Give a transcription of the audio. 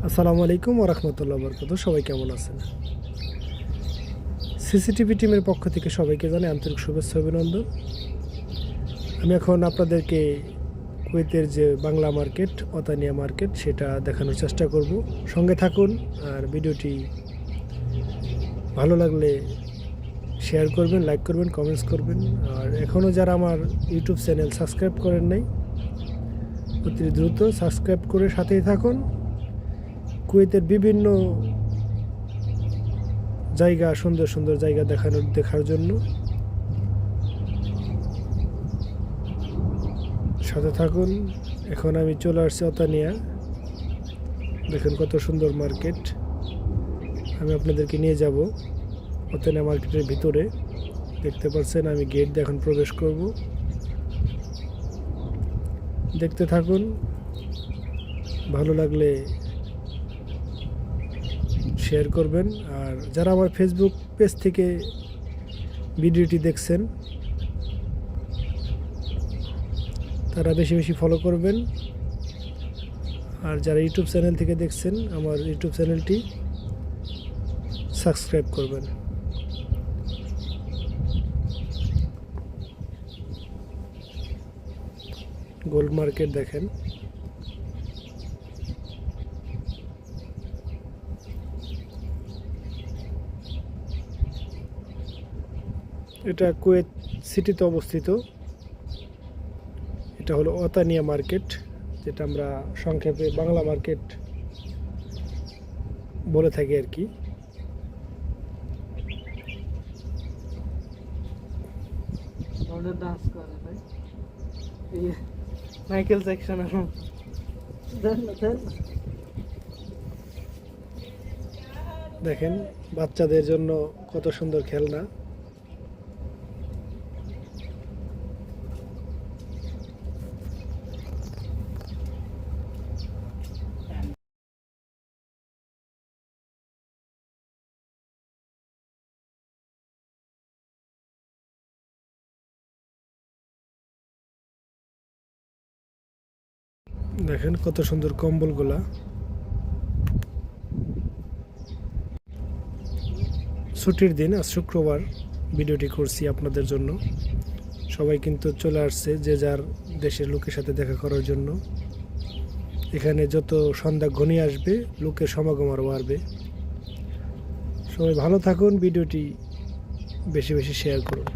আসসালামু আলাইকুম ওয়া রাহমাতুল্লাহি ওয়া বারাকাতুহু। সবাই কেমন আছেন? সিসিটিভি টিমের পক্ষ থেকে সবাইকে জানাই আন্তরিক শুভেচ্ছা ও অভিনন্দন। আমি এখন আপনাদেরকে কুয়েতের যে বাংলা মার্কেট, অতানিয়া মার্কেট সেটা দেখানোর চেষ্টা করব। সঙ্গে থাকুন আর ভিডিওটি ভালো লাগলে শেয়ার করবেন, লাইক করবেন, কমেন্টস করবেন। আর এখনও যারা আমার ইউটিউব চ্যানেল সাবস্ক্রাইব করেন নাই, অতি দ্রুত সাবস্ক্রাইব করে সাথেই থাকুন। কুয়েতের বিভিন্ন জায়গা, সুন্দর সুন্দর জায়গা দেখার জন্য সাথে থাকুন। এখন আমি চলে আসছি অতানিয়া। দেখেন কত সুন্দর মার্কেট। আমি আপনাদেরকে নিয়ে যাব অতানিয়া মার্কেটের ভিতরে। দেখতে পাচ্ছেন আমি গেট দিয়ে এখন প্রবেশ করব। দেখতে থাকুন, ভালো লাগলে শেয়ার করবেন। আর যারা আমার ফেসবুক পেজ থেকে ভিডিওটি দেখছেন তারা বেশি বেশি ফলো করবেন। আর যারা ইউটিউব চ্যানেল থেকে দেখছেন আমার ইউটিউব চ্যানেলটি সাবস্ক্রাইব করবেন। গোল্ড মার্কেট দেখেন, এটা কুয়েত সিটিতে অবস্থিত। এটা হলো অতানিয়া মার্কেট, যেটা আমরা সংক্ষেপে বাংলা মার্কেট বলে থাকি আর কি। মাইকেল জ্যাকসন দেখেন বাচ্চাদের জন্য কত সুন্দর খেলনা। দেখেন কত সুন্দর কম্বলগুলা। ছুটির দিন, আজ শুক্রবার ভিডিওটি করছি আপনাদের জন্য। সবাই কিন্তু চলে আসছে যে যার দেশের লোকের সাথে দেখা করার জন্য। এখানে যত সন্ধ্যা ঘনিয়ে আসবে লোকের সমাগম আরও বাড়বে। সবাই ভালো থাকুন, ভিডিওটি বেশি বেশি শেয়ার করুন।